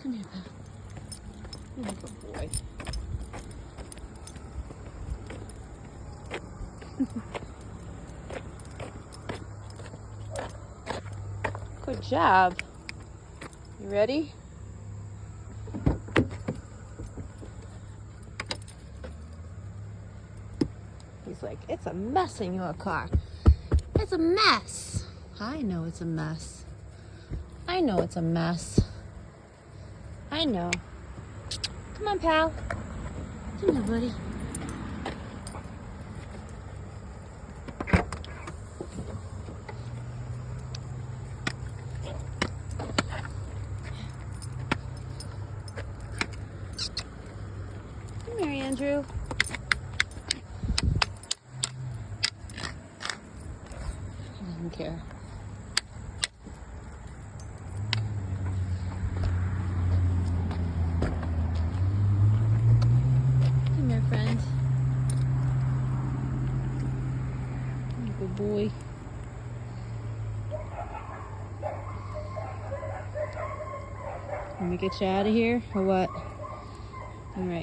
Come here, pal. You're a good boy. Good job. You ready? He's like, it's a mess in your car. It's a mess. I know it's a mess. I know it's a mess. I know. Come on, pal. Come here, buddy. Come here, Andrew. He doesn't care. Come here, friend. Good boy. Let me get you out of here, or what? All right.